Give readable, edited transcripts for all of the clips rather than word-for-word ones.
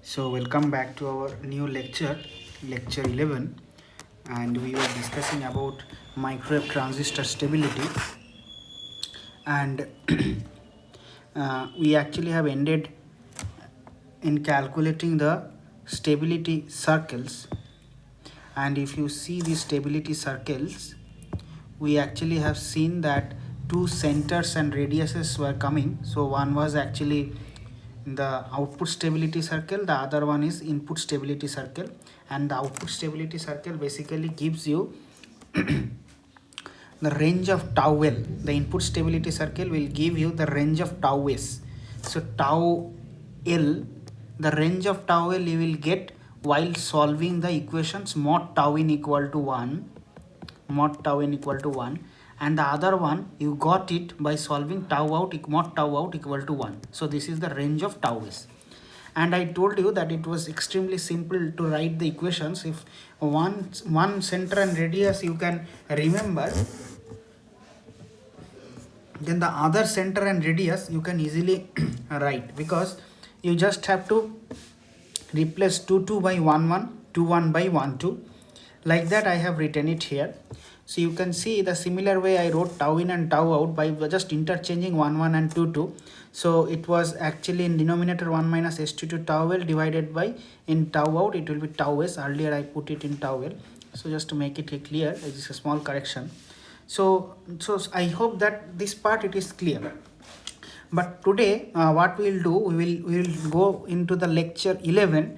So welcome back to our new lecture, lecture 11, and we were discussing about microwave transistor stability, and we actually have ended in calculating the stability circles. And if you see the stability circles, we actually have seen that two centers and radiuses were coming. So one was actually the output stability circle, the other one is input stability circle, and the output stability circle basically gives you the range of tau L. The input stability circle will give you the range of tau S. So tau L, the range of tau L you will get while solving the equations mod tau in equal to 1, mod tau in equal to 1, and the other one you got it by solving tau out mod tau out equal to 1. So this is the range of tau S. And I told you that it was extremely simple to write the equations. If one center and radius you can remember, then the other center and radius you can easily write, because you just have to replace 2 by 1 1, 2 1 by 1 2. Like that I have written it here. So you can see the similar way I wrote tau in and tau out by just interchanging 1 1 and 2 2. So it was actually in denominator 1 minus s2 tau L divided by in tau out it will be tau S. Earlier I put it in tau L. So just to make it clear, it is a small correction. So I hope that this part it is clear. But today what we will do, we will go into the lecture 11,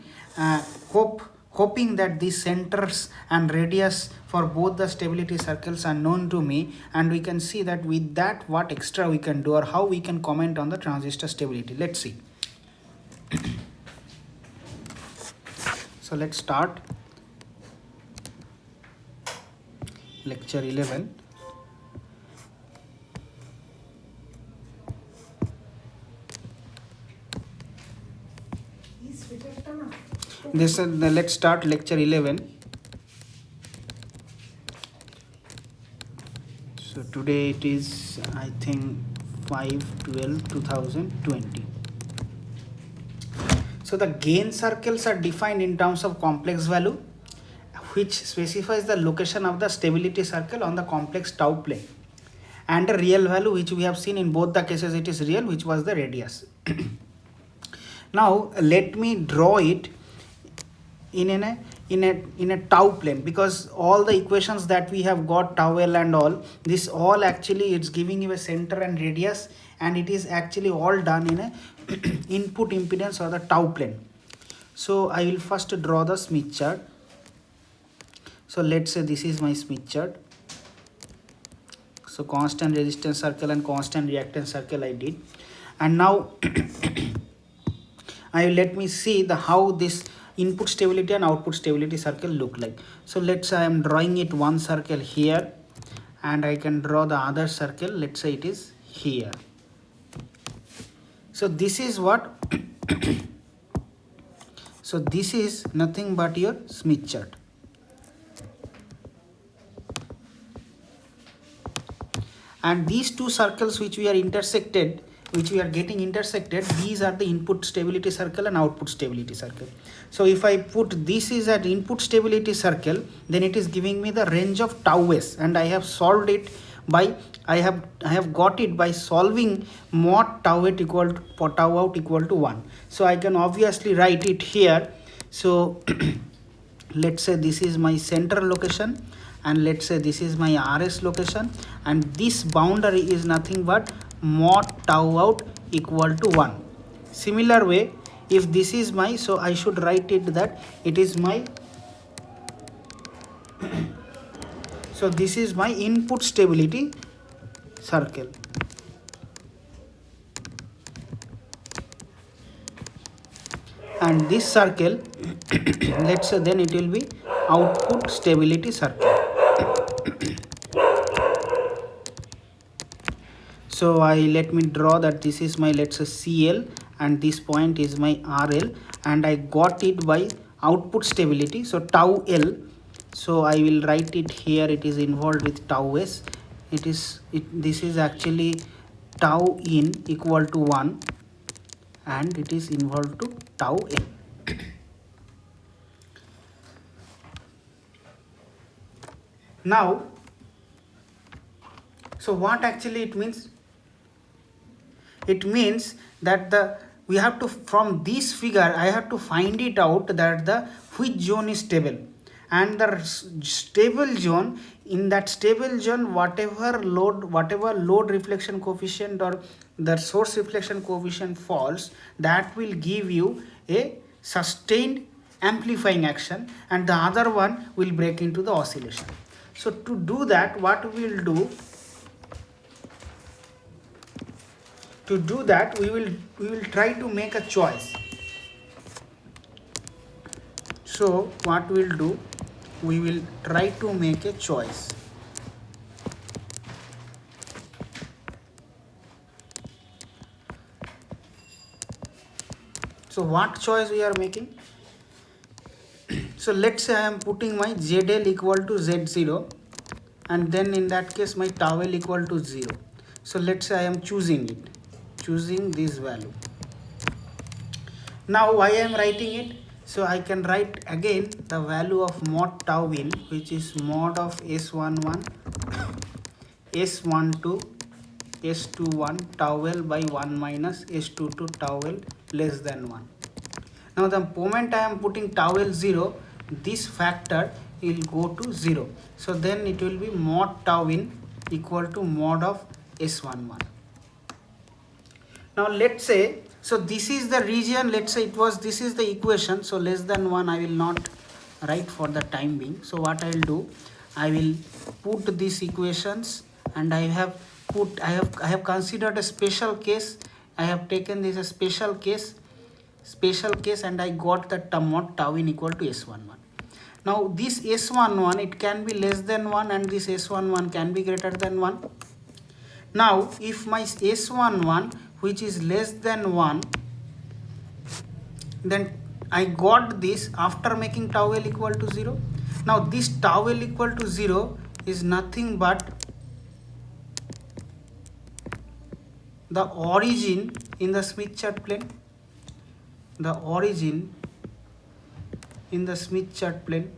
hoping that the centers and radius for both the stability circles are known to me, and we can see that with that what extra we can do or how we can comment on the transistor stability. Let's see. So let's start lecture 11. Let's start lecture 11. So today it is, I think, 5/12/2020. So the gain circles are defined in terms of complex value, which specifies the location of the stability circle on the complex tau plane, and a real value, which we have seen in both the cases it is real, which was the radius. Now let me draw it in a tau plane, because all the equations that we have got, tau L and all, this all actually it's giving you a center and radius, and it is actually all done in a input impedance or the tau plane. So I will first draw the Smith chart. So let's say this is my Smith chart. So constant resistance circle and constant reactance circle I did, and now let me see the how this input stability and output stability circle look like. So let's say I am drawing it one circle here, and I can draw the other circle, let's say it is here. So this is what so this is nothing but your Smith chart. And these two circles which we are intersected, which we are getting intersected, these are the input stability circle and output stability circle. So if I put this is an input stability circle, then it is giving me the range of tau S, and I have solved it by I have got it by solving mod tau out equal to tau out equal to 1. So I can obviously write it here. So let's say this is my center location, and let's say this is my RS location, and this boundary is nothing but mod tau out equal to 1. Similar way, if this is my, so I should write it that it is my so this is my input stability circle, and this circle let's say then it will be output stability circle. So let me draw that this is my, let's say, CL, and this point is my RL, and I got it by output stability, so tau L. So I will write it here, it is involved with tau S. This is actually tau in equal to 1, and it is involved to tau L. Now, so what actually it means? It means that the we have to, from this figure I have to find it out that the which zone is stable, and the stable zone, in that stable zone whatever load reflection coefficient or the source reflection coefficient falls, that will give you a sustained amplifying action, and the other one will break into the oscillation. So to do that, what we will do, we will try to make a choice. So what we'll do, we will try to make a choice. So what choice we are making? So let's say I am putting my ZL equal to Z0, and then in that case my tau L equal to 0. So let's say I am choosing this value. Now why I am writing it? So I can write again the value of mod tau in, which is mod of S11, S12, S21 tau L by 1 minus S22 tau L less than 1. Now the moment I am putting tau L 0, this factor will go to 0. So then it will be mod tau in equal to mod of S11. Now let's say, so this is the region, let's say this is the equation, so less than 1 I will not write for the time being. So what I will do, I will put these equations, and I have considered a special case. I have taken this a special case, and I got the mod tau in equal to S11. Now this S11, it can be less than 1, and this S11 can be greater than 1. Now if my S11 which is less than 1, then I got this after making tau L equal to 0. Now this tau L equal to 0 is nothing but the origin in the Smith chart plane. The origin in the Smith chart plane.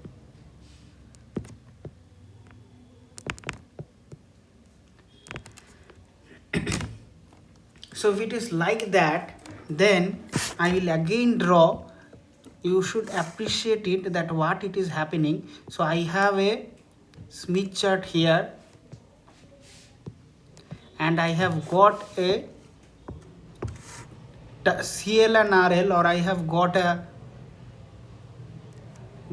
So if it is like that, then I will again draw. You should appreciate it that what it is happening. So I have a Smith chart here, and I have got a CL and RL, or I have got a,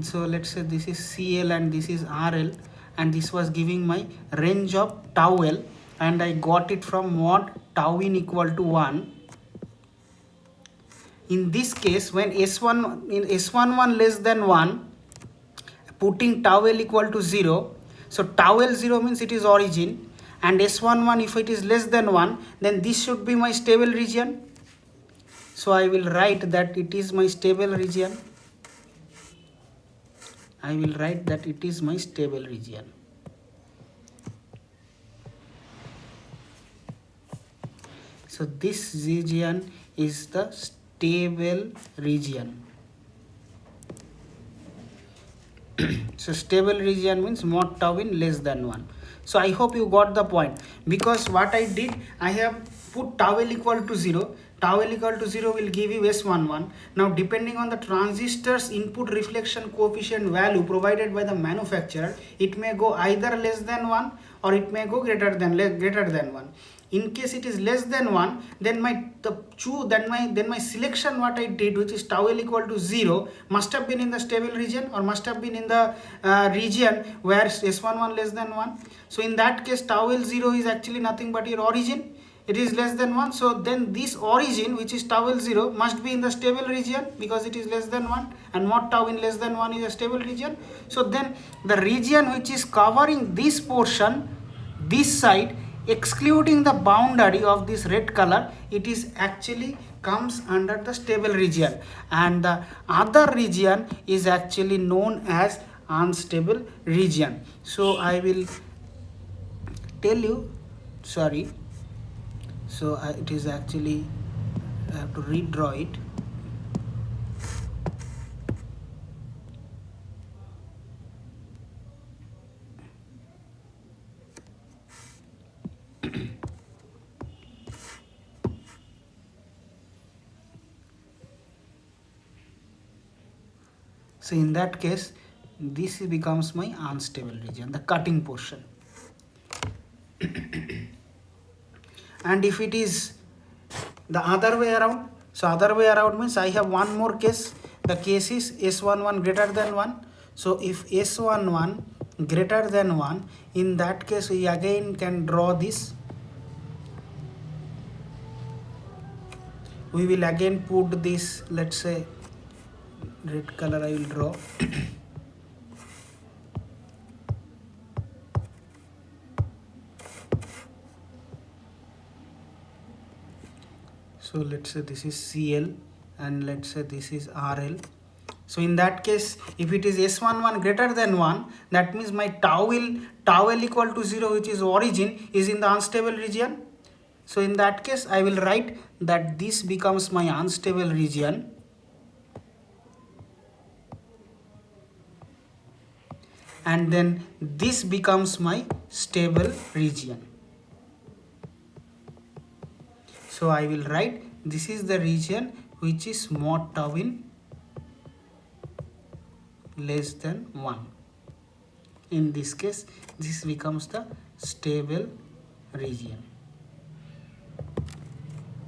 so let's say this is CL and this is RL, and this was giving my range of tau L, and I got it from mod tau in equal to 1. In this case, when S11 less than 1, putting tau L equal to 0, so tau L 0 means it is origin, and S11 if it is less than 1, then this should be my stable region. So I will write that it is my stable region. I will write that it is my stable region. So this region is the stable region. So stable region means mod tau in less than 1. So I hope you got the point, because what I did, I have put tau L equal to 0. Tau L equal to 0 will give you S11. Now depending on the transistor's input reflection coefficient value provided by the manufacturer, it may go either less than 1 or it may go greater than 1. In case it is less than 1, then my selection what I did, which is tau L equal to 0, must have been in the stable region, or must have been in the region where S11 less than 1. So in that case tau L 0 is actually nothing but your origin. It is less than 1, so then this origin, which is tau L 0, must be in the stable region because it is less than 1, and mod tau in less than 1 is a stable region. So then the region which is covering this portion, this side, excluding the boundary of this red color, it is actually comes under the stable region, and the other region is actually known as unstable region. So I will tell you, sorry, so it is actually, I have to redraw it. So in that case, this becomes my unstable region, the cutting portion. And if it is the other way around, so other way around means I have one more case. The case is S11 greater than 1. So if S11 greater than 1, in that case we again can draw this. We will again put this, let's say red color I will draw. So let's say this is CL and let's say this is RL. So in that case, if it is S11 greater than 1, that means my tau L equal to 0, which is origin, is in the unstable region. So in that case, I will write that this becomes my unstable region. And then this becomes my stable region. So I will write this is the region which is mod tau in less than 1. In this case, this becomes the stable region.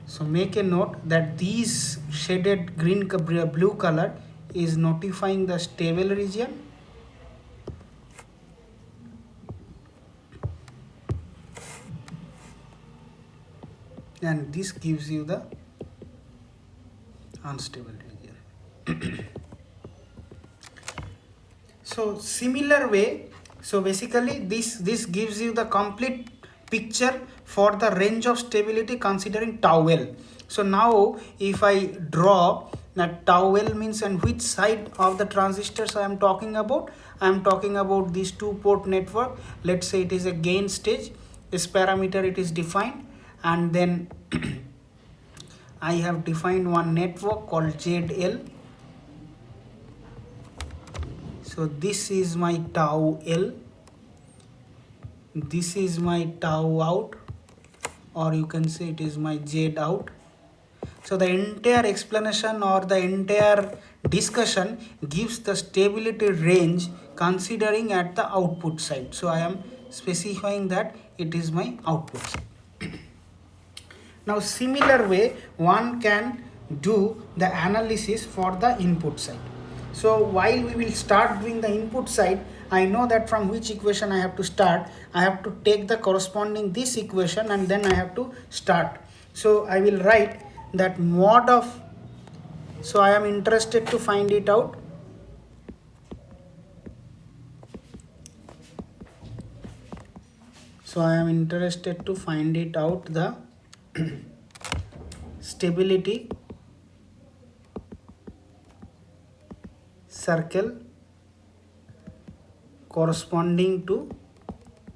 So make a note that these shaded green blue color is notifying the stable region. And this gives you the unstable region. So similar way, so basically this gives you the complete picture for the range of stability considering tau L. So now if I draw that tau L means and which side of the transistors I am talking about, I am talking about this 2-port network. Let's say it is a gain stage, this parameter it is defined, and then I have defined one network called ZL. So this is my tau L, this is my tau out, or you can say it is my Z out. So the entire explanation or the entire discussion gives the stability range considering at the output side. So I am specifying that it is my output side. Now similar way one can do the analysis for the input side. So while we will start doing the input side, I know that from which equation I have to start. I have to take the corresponding this equation and then I have to start. So I will write that mod of, so I am interested to find it out. So I am interested to find it out the stability circle corresponding to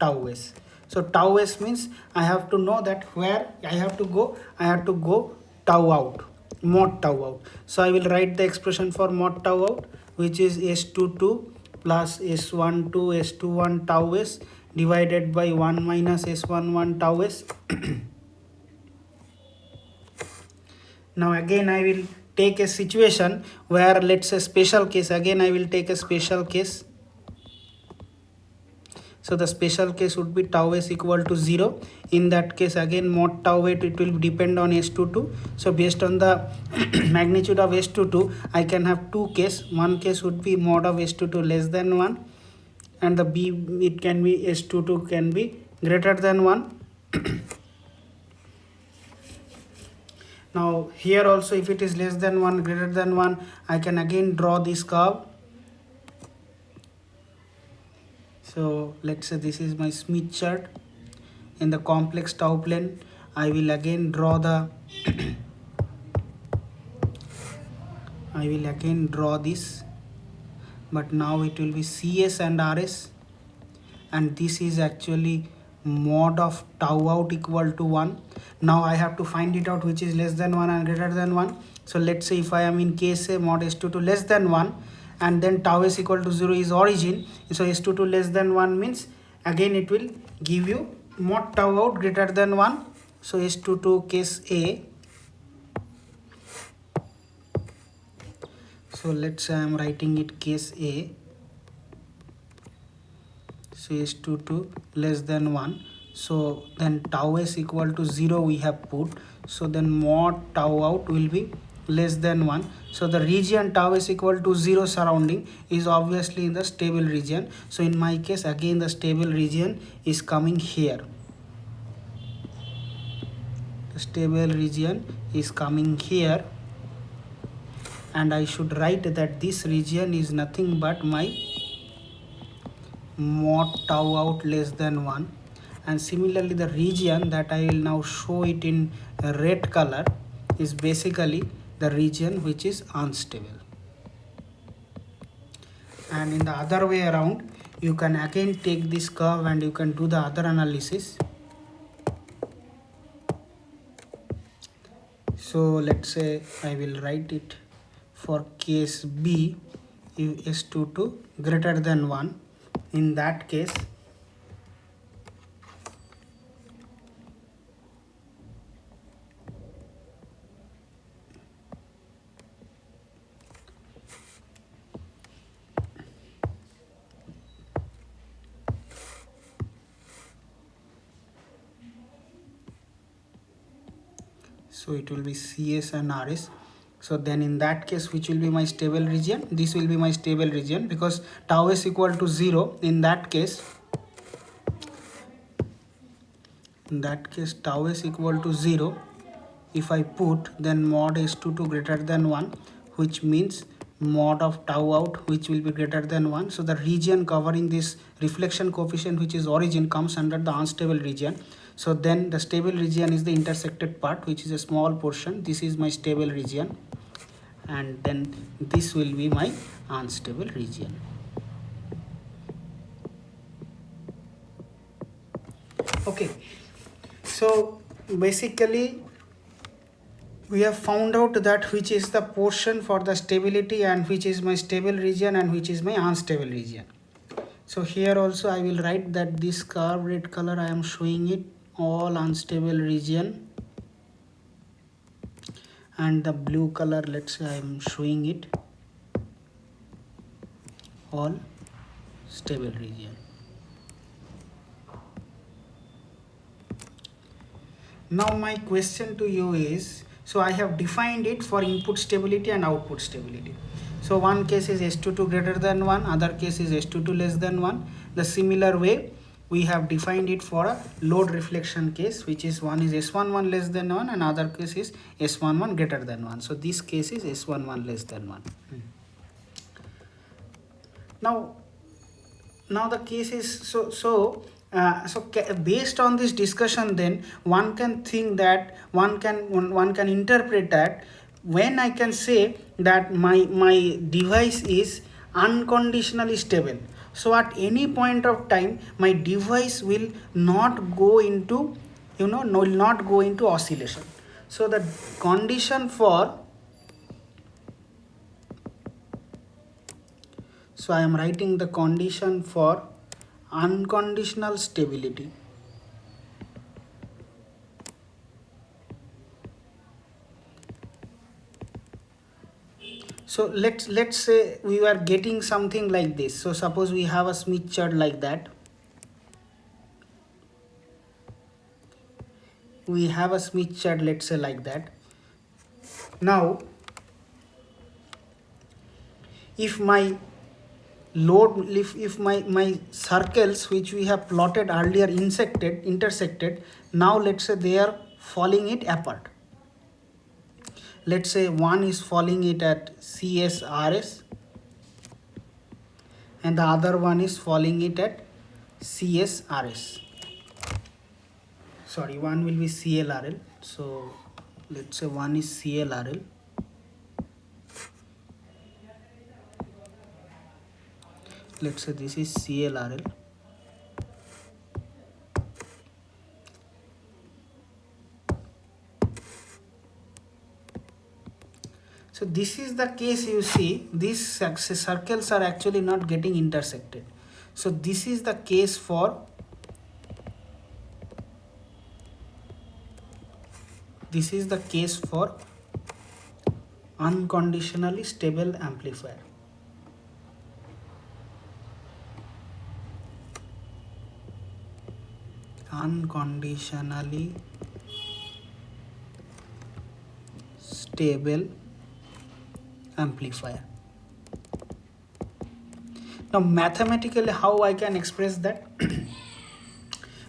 tau s. So tau s means I have to know that where I have to go. I have to go tau out, mod tau out. So I will write the expression for mod tau out, which is S22 plus S12 S21 tau s divided by 1 minus S11 tau s. Now again I will take a situation where, let's say, special case. Again I will take a special case. So the special case would be tau s equal to 0. In that case again mod tau weight, it will depend on S22. So based on the magnitude of S22, I can have two cases. One case would be mod of S22 less than 1, and the B, it can be S22 can be greater than 1. Now here also, if it is less than 1, greater than 1, I can again draw this curve. So let's say this is my Smith chart. In the complex tau plane, I will again draw the I will again draw this, but now it will be CS and RS, and this is actually mod of tau out equal to 1. Now I have to find it out which is less than 1 and greater than 1. So let's say if I am in case A, mod S22 less than 1, and then tau s equal to 0 is origin. So S22 less than 1 means again it will give you mod tau out greater than 1. So S22 case A. So let's say I am writing it case A. So S22 less than 1. So then tau s equal to 0 we have put. So then mod tau out will be less than 1. So the region tau s equal to 0 surrounding is obviously in the stable region. So in my case again the stable region is coming here. The stable region is coming here, and I should write that this region is nothing but my mod tau out less than 1. And similarly the region that I will now show it in red color is basically the region which is unstable. And in the other way around, you can again take this curve and you can do the other analysis. So let's say I will write it for case B, if S22 greater than 1. In that case, so it will be CS and RS. So then in that case, which will be my stable region? This will be my stable region, because tau s equal to 0. In that case tau s equal to 0. If I put, then mod S22 greater than 1, which means mod of tau out which will be greater than 1. So the region covering this reflection coefficient which is origin comes under the unstable region. So then the stable region is the intersected part, which is a small portion. This is my stable region, and then this will be my unstable region. Okay, so basically we have found out that which is the portion for the stability and which is my stable region and which is my unstable region. So here also I will write that this curve red color I am showing it all unstable region, and the blue color, let's say I am showing it all stable region. Now my question to you is, so I have defined it for input stability and output stability. So one case is S22 greater than 1, other case is S22 less than 1. The similar way we have defined it for a load reflection case, which is one is S11 less than 1 and other case is S11 greater than 1. So this case is S11 less than 1. Now the case is so based on this discussion, then one can think that one can interpret that when I can say that my device is unconditionally stable. So at any point of time my device will not go into will not go into oscillation. So the condition for, so I am writing the condition for unconditional stability. So let's say we are getting something like this. So suppose we have a Smith chart like that. We have a Smith chart, let's say like that. Now if my load, if my circles which we have plotted earlier intersected, now let's say they are falling it apart. Let's say one is falling it at CSRS and the other one is falling it at CSRS. Sorry, one will be CLRL. So let's say one is CLRL. Let's say this is CLRL. So this is the case. You see these circles are actually not getting intersected. So this is the case for unconditionally stable amplifier. Unconditionally stable amplifier. Now mathematically how I can express that?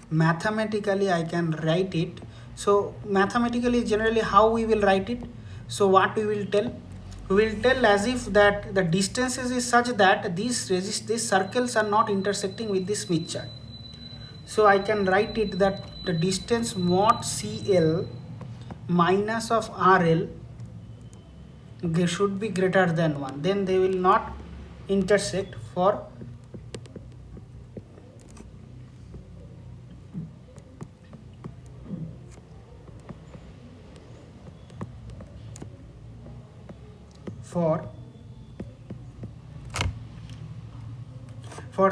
Mathematically I can write it. So mathematically generally how we will write it? So what we will tell? We will tell as if that the distances is such that these circles are not intersecting with the Smith chart. So I can write it that the distance mod CL minus of RL should be greater than 1. Then they will not intersect for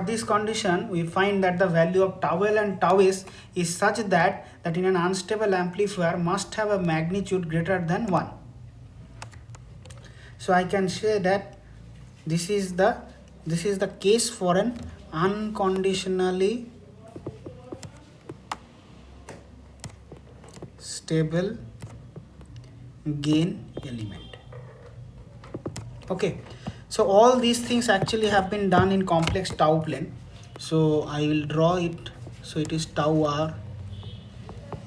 this condition. We find that the value of tau L and tau S is such that in an unstable amplifier must have a magnitude greater than 1. So I can say that this is the case for an unconditionally stable gain element. Okay, so all these things actually have been done in complex tau plane. So I will draw it. So it is tau R,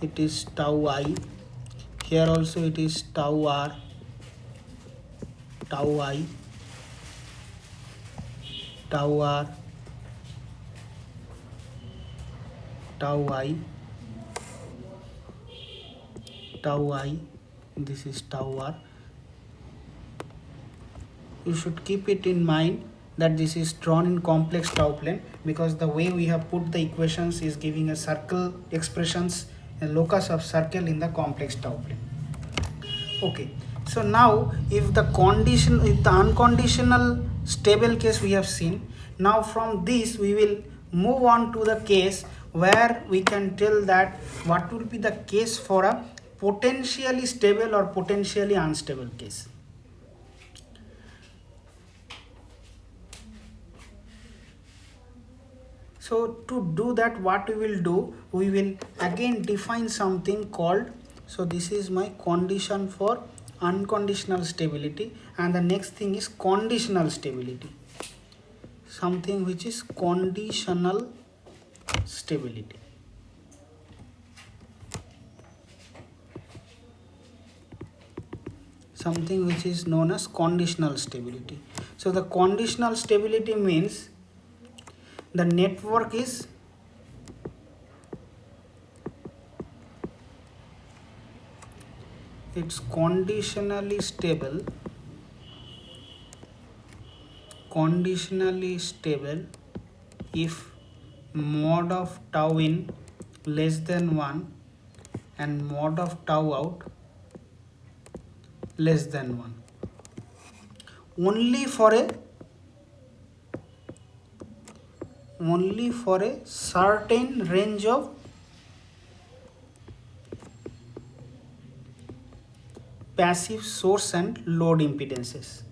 it is tau I, here also it is tau R, tau I, tau R, tau I, tau I, this is tau R. You should keep it in mind that this is drawn in complex tau plane, because the way we have put the equations is giving a circle expressions, a locus of circle in the complex tau plane. Okay, so now if the unconditional stable case we have seen, now from this we will move on to the case where we can tell that what will be the case for a potentially stable or potentially unstable case. So to do that, what we will do, we will again define something called, so this is my condition for unconditional stability, and the next thing is conditional stability, something which is conditional stability. Something which is known as conditional stability. So the conditional stability means the network is conditionally stable if mod of tau in less than 1 and mod of tau out less than 1, only for a certain range of passive source and load impedances.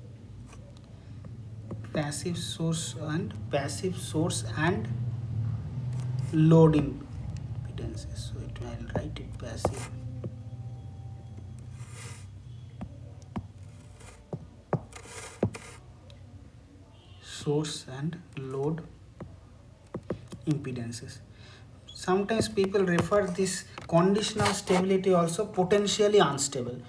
Passive source and load impedances. So I'll write it passive source and load impedances. Sometimes people refer this conditional stability also potentially unstable.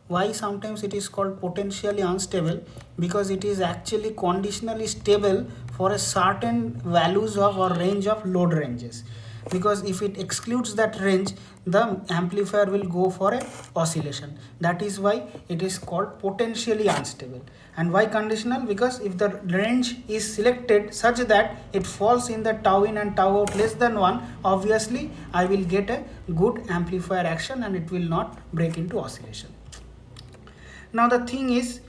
Why sometimes it is called potentially unstable? Because it is actually conditionally stable for a certain values of or range of load ranges. Because if it excludes that range, the amplifier will go for a oscillation. That is why it is called potentially unstable. And why conditional? Because if the range is selected such that it falls in the tau in and tau out less than 1, obviously I will get a good amplifier action and it will not break into oscillation. Now the thing is,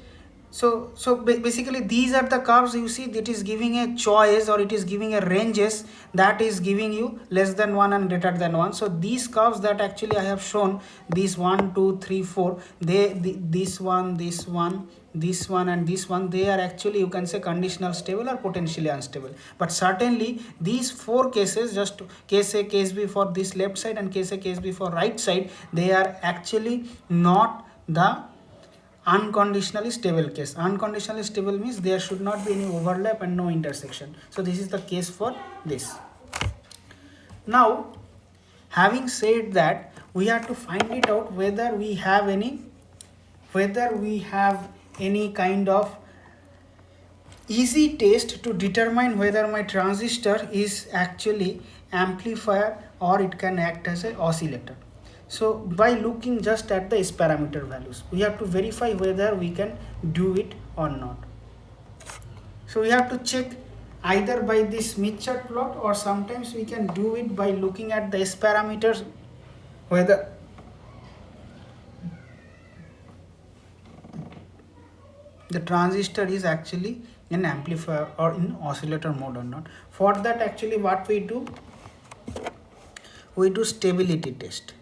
Basically these are the curves you see that is giving a choice, or it is giving a ranges that is giving you less than 1 and greater than 1. So these curves that actually I have shown, these 1 2 3 4, this one, this one, this one and this one, they are actually, you can say, conditional stable or potentially unstable. But certainly these four cases, just case A, case B for this left side and case A, case B for right side, they are actually not the unconditionally stable case. Unconditionally stable means there should not be any overlap and no intersection. So this is the case for this. Now, having said that, we have to find it out whether we have any kind of easy test to determine whether my transistor is actually amplifier or it can act as an oscillator. So by looking just at the S parameter values, we have to verify whether we can do it or not. So we have to check either by this Smith chart plot, or sometimes we can do it by looking at the S parameters, whether the transistor is actually in amplifier or in oscillator mode or not. For that, actually what we do stability test.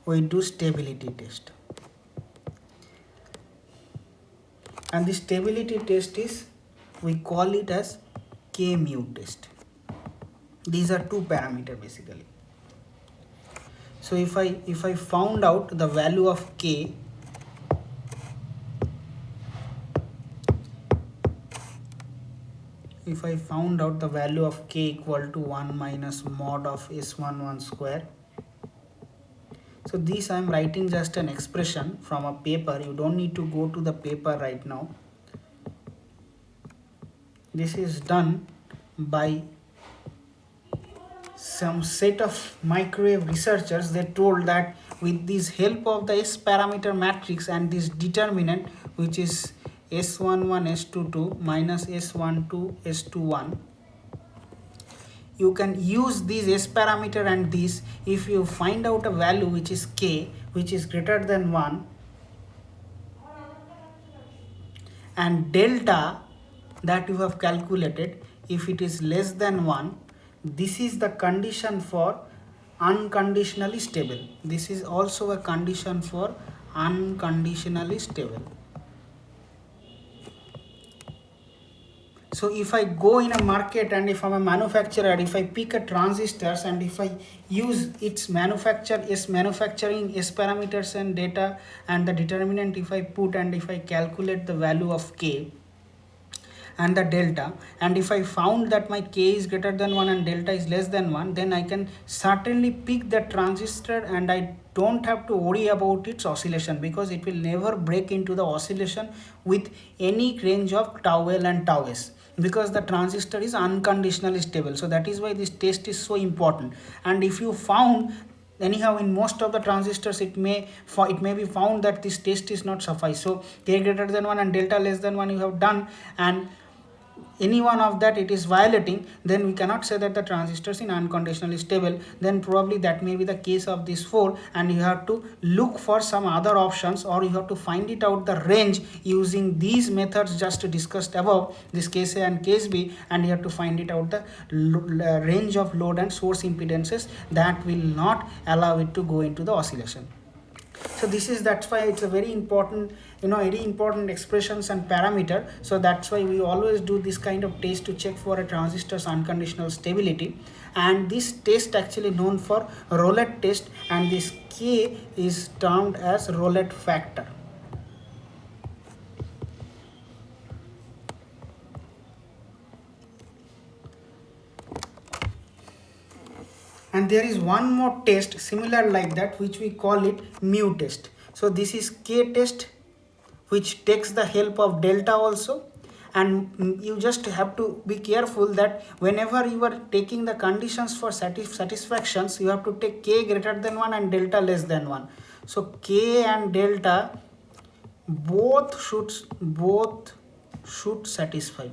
We do stability test, and the stability test is, we call it as K mu test. These are two parameters basically. So if I found out the value of K, if I found out the value of K equal to 1 minus mod of S11 square. So this I am writing just an expression from a paper. You don't need to go to the paper right now. This is done by some set of microwave researchers. They told that with this help of the S parameter matrix and this determinant, which is S11 S22 minus S12 S21, you can use these S parameter and this. If you find out a value which is K, which is greater than 1, and delta that you have calculated, if it is less than 1, this is the condition for unconditionally stable. This is also a condition for unconditionally stable. So if I go in a market and if I'm a manufacturer, if I pick a transistors and if I use its manufacturing S parameters and data and the determinant, if I put and if I calculate the value of K and the delta, and if I found that my K is greater than 1 and delta is less than 1, then I can certainly pick the transistor and I don't have to worry about its oscillation, because it will never break into the oscillation with any range of tau L and tau S, because the transistor is unconditionally stable. So that is why this test is so important. And if you found, anyhow in most of the transistors it may be found that this test is not suffice. So K greater than 1 and delta less than 1 you have done, and any one of that it is violating, then we cannot say that the transistor is unconditionally stable. Then probably that may be the case of this 4, and you have to look for some other options, or you have to find it out the range using these methods just discussed above, this case A and case B, and you have to find it out the range of load and source impedances that will not allow it to go into the oscillation. So that's why it's a very important, very important expressions and parameter. So that's why we always do this kind of test to check for a transistor's unconditional stability. And this test actually known for Rowlett test, and this K is termed as Rowlett factor. And there is one more test similar like that, which we call it mu test. So this is K test, which takes the help of delta also. And you just have to be careful that whenever you are taking the conditions for satisfactions, you have to take K greater than 1 and delta less than 1. So K and delta both should satisfy.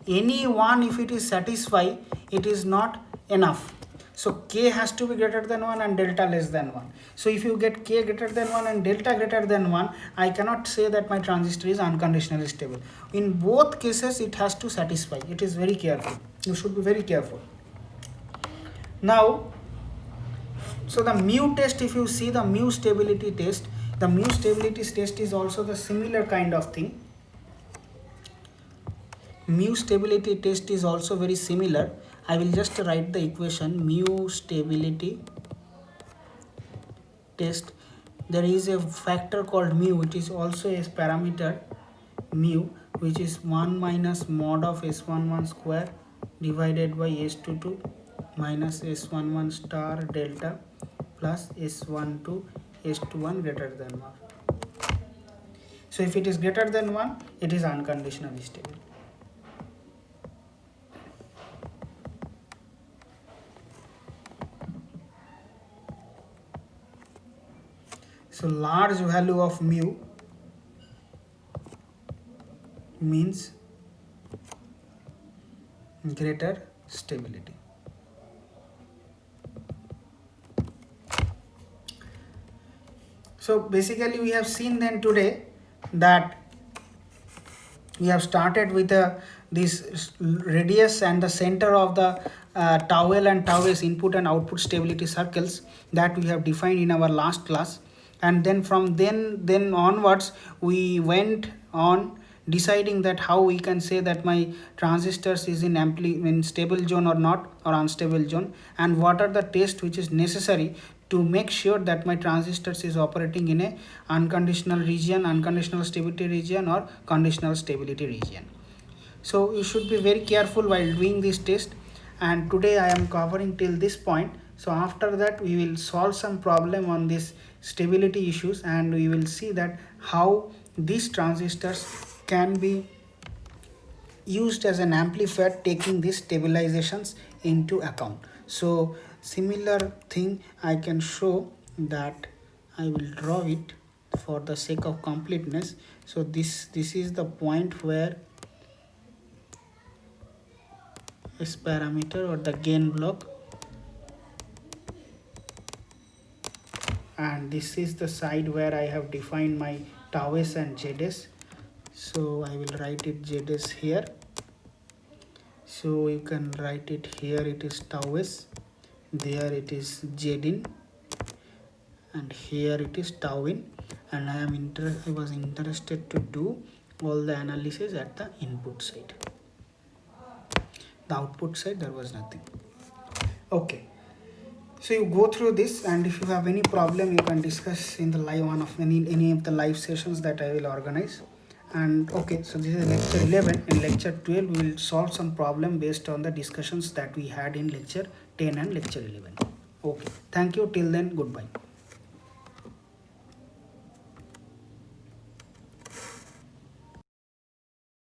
Any one, if it is satisfy, it is not enough. So k has to be greater than 1 and delta less than 1. So if you get k greater than 1 and delta greater than 1, I cannot say that my transistor is unconditionally stable. In both cases, it has to satisfy. It is very careful. You should be very careful. Now, so the mu test, if you see the mu stability test, the mu stability test is also the similar kind of thing. Mu stability test is also very similar. I will just write the equation mu stability test. There is a factor called mu, it is also a parameter mu, which is 1 minus mod of S11 square divided by S22 minus S11 star delta plus S12 S21 greater than 1. So if it is greater than 1, it is unconditionally stable. So large value of mu means greater stability. So basically we have seen then today that we have started with this radius and the center of the tau L and tau S input and output stability circles that we have defined in our last class, and then from then onwards we went on deciding that how we can say that my transistors is in stable zone or not, or unstable zone, and what are the tests which is necessary to make sure that my transistors is operating in a unconditional region, unconditional stability region, or conditional stability region. So you should be very careful while doing this test, and today I am covering till this point. So after that we will solve some problem on this stability issues, and we will see that how these transistors can be used as an amplifier taking these stabilizations into account. So similar thing I can show that I will draw it for the sake of completeness. So this is the point where S parameter or the gain block, and this is the side where I have defined my tau S and ZS. So I will write it ZS here. So you can write it here, it is tau S, there it is Zin, and here it is tau in, and I was interested to do all the analysis at the input side. The output side there was nothing. Okay, so you go through this, and if you have any problem you can discuss in the live one of any of the live sessions that I will organize. And okay, so this is lecture 11. In lecture 12 we will solve some problem based on the discussions that we had in lecture 10 and lecture 11. Okay, thank you. Till then, goodbye.